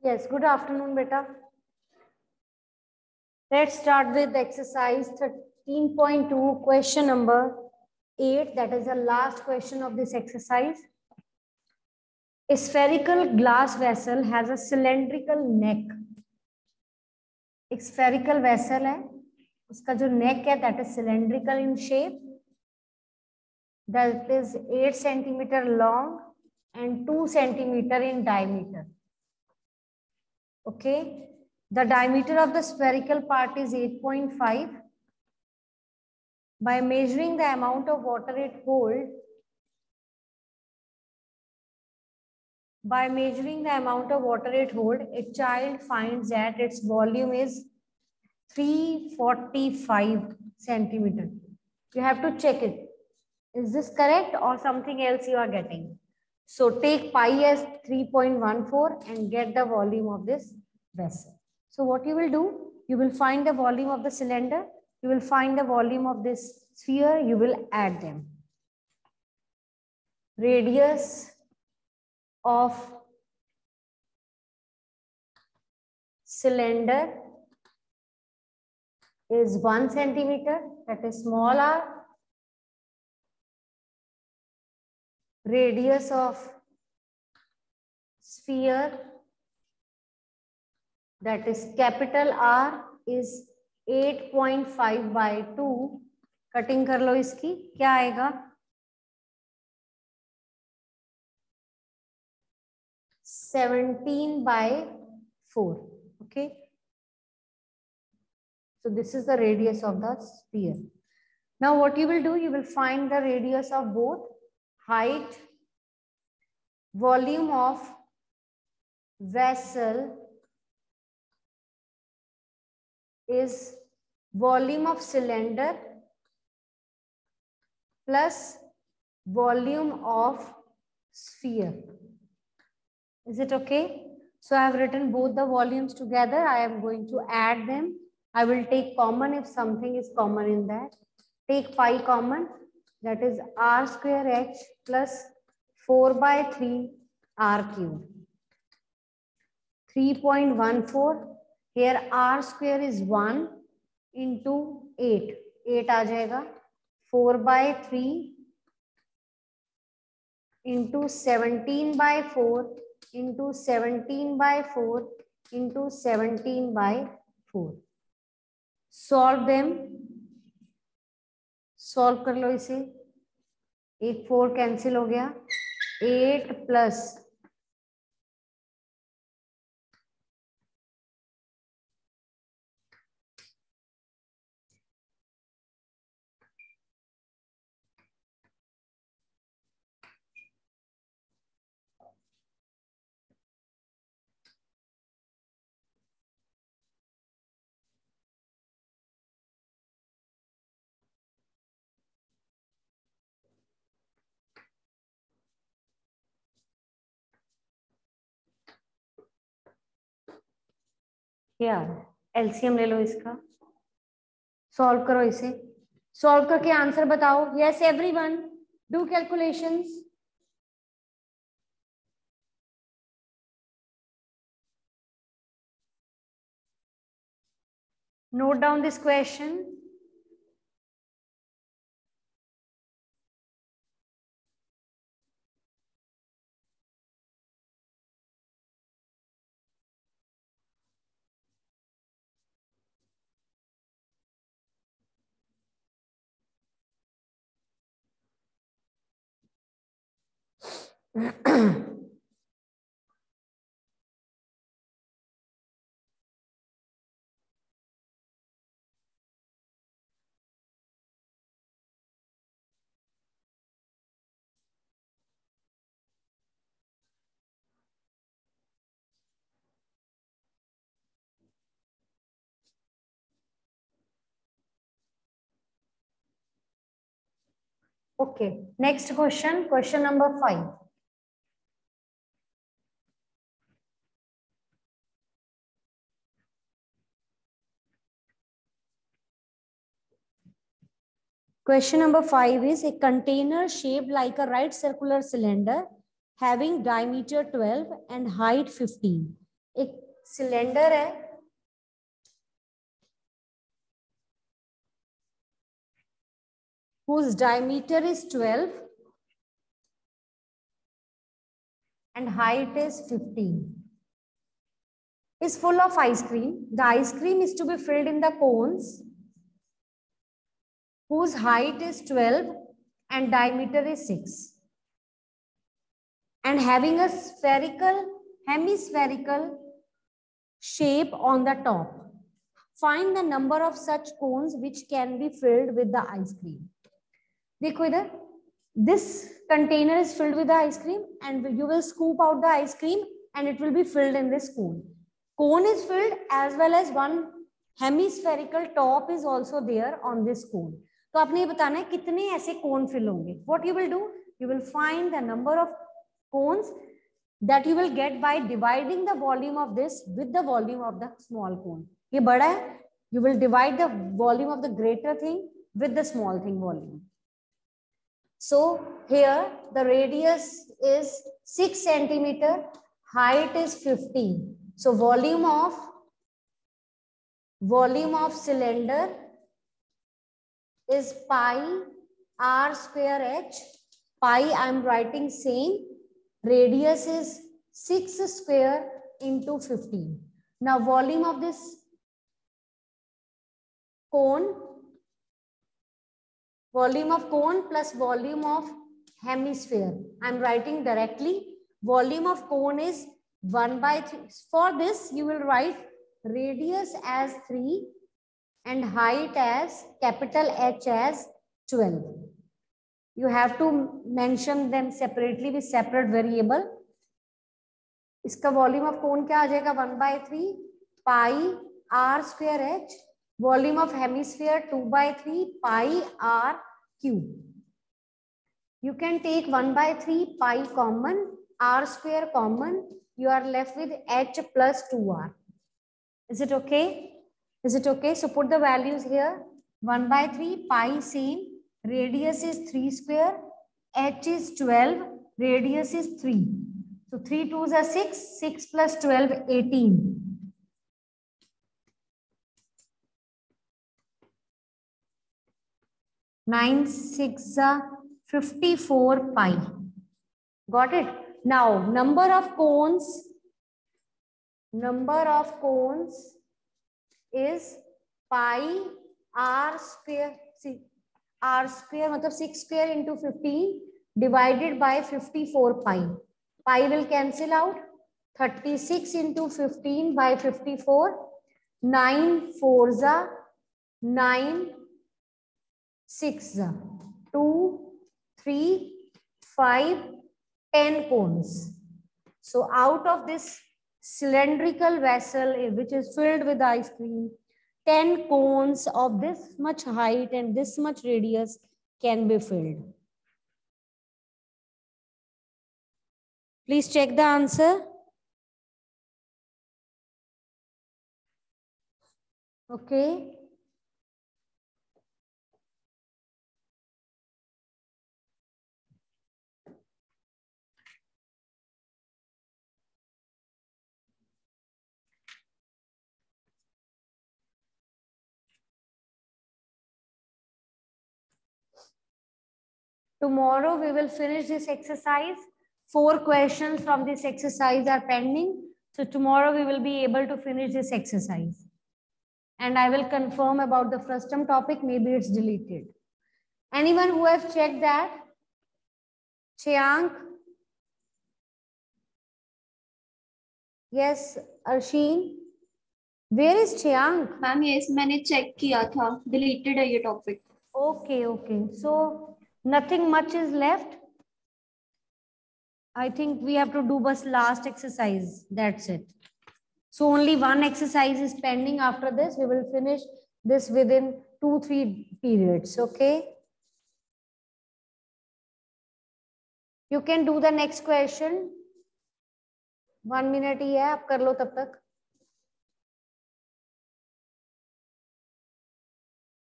Yes, good afternoon, beta. Let's start with exercise 13.2, question number 8. That is the last question of this exercise. A spherical glass vessel has a cylindrical neck. एक spherical vessel है, उसका जो neck है that is cylindrical in shape, that is 8 centimeter long and 2 centimeter in diameter. Okay, the diameter of the spherical part is 8.5. By measuring the amount of water it holds, a child finds that its volume is 345 centimeter. You have to check it. Is this correct or something else you are getting? So take pi as 3.14 and get the volume of this vessel. So what you will do, you will find the volume of the cylinder, you will find the volume of this sphere, you will add them. Radius of cylinder is 1 centimeter, that is small r. Radius of sphere, that is capital R, is 8.5 by 2. Cutting कर लो इसकी, क्या आएगा? 17 by 4. Okay. So this is the radius of the sphere. Now what you will do, you will find the radius of both. Height, volume of vessel is volume of cylinder plus volume of sphere. Is it okay? So I have written both the volumes together. I am going to add them. I will take common if something is common in that. Take pi common, that is r square h plus 4 by 3 r cube. 3.14. Here r square is 1 into 8. 8 आ जाएगा. 4 by 3 into 17 by 4 into 17 by 4 into 17 by 4. Solve them. Solve कर लो इसे. 1 4 cancel हो गया. 8 plus LCM ले लो इसका. Solve करो इसे. Solve करके आंसर बताओ. Yes everyone, do calculations. Note down this question. Okay, next question, question number 5. Question number 5 is a container shaped like a right circular cylinder having diameter 12 and height 15 एक cylinder है, whose diameter is 12 and height is 15, is full of ice cream. The ice cream is to be filled in the cones whose height is 12 and diameter is 6, and having a hemispherical shape on the top. Find the number of such cones which can be filled with the ice cream. देखो इधर, this container is filled with the ice cream and you will scoop out the ice cream and it will be filled in this cone. Cone is filled as well as one hemispherical top is also there on this cone. तो आपने ये बताना है कितने ऐसे cone fill होंगे. What you will do? You will find the number of cones that you will get by dividing the volume of this with the volume of the small cone. ये बड़ा है, you will divide the volume of the greater thing with the small thing volume. So here the radius is 6 centimeter, height is 15. So volume of cylinder is pi r square h. Pi I am writing same. Radius is 6 square into 15. Now volume of this cone, volume of cone plus volume of hemisphere. I am writing directly. Volume of cone is 1/3. For this you will write radius as 3 and height as capital H as 12. You have to mention them separately with separate variable. इसका volume of cone क्या आ जाएगा? 1/3 pi r square h. Volume of hemisphere 2/3 pi r cube. You can take 1/3 pi common, r square common. You are left with h plus 2r. Is it okay? Is it okay? So put the values here. 1/3 pi same. Radius is 3 square. H is 12. Radius is 3. So 3 2s are 6. 6 plus 12, 18. 9 6 are 54 pi. Got it? Now number of cones is pi r square. See, r square मतलब 6 square into 15 divided by 54 pi. Pi will cancel out. 36 into 15 by 54. 9 4s are 9 6 are 2 3 5 10 cones. So out of this cylindrical vessel which is filled with ice cream, 10 cones of this much height and this much radius can be filled. Please check the answer. Okay. Tomorrow we will finish this exercise. 4 questions from this exercise are pending. So tomorrow we will be able to finish this exercise. And I will confirm about the frustum topic. Maybe it's deleted. Anyone who have checked that? Chiyank? Yes, Arshin? Where is Chiyank? Ma'am, yes, मैंने check किया था. Deleted है ये topic. Okay, okay. So nothing much is left. I think we have to do bus last exercise. That's it. So only one exercise is pending. After this, we will finish this within 2-3 periods. Okay. You can do the next question. 1 minute ही है, आप कर लो तब तक.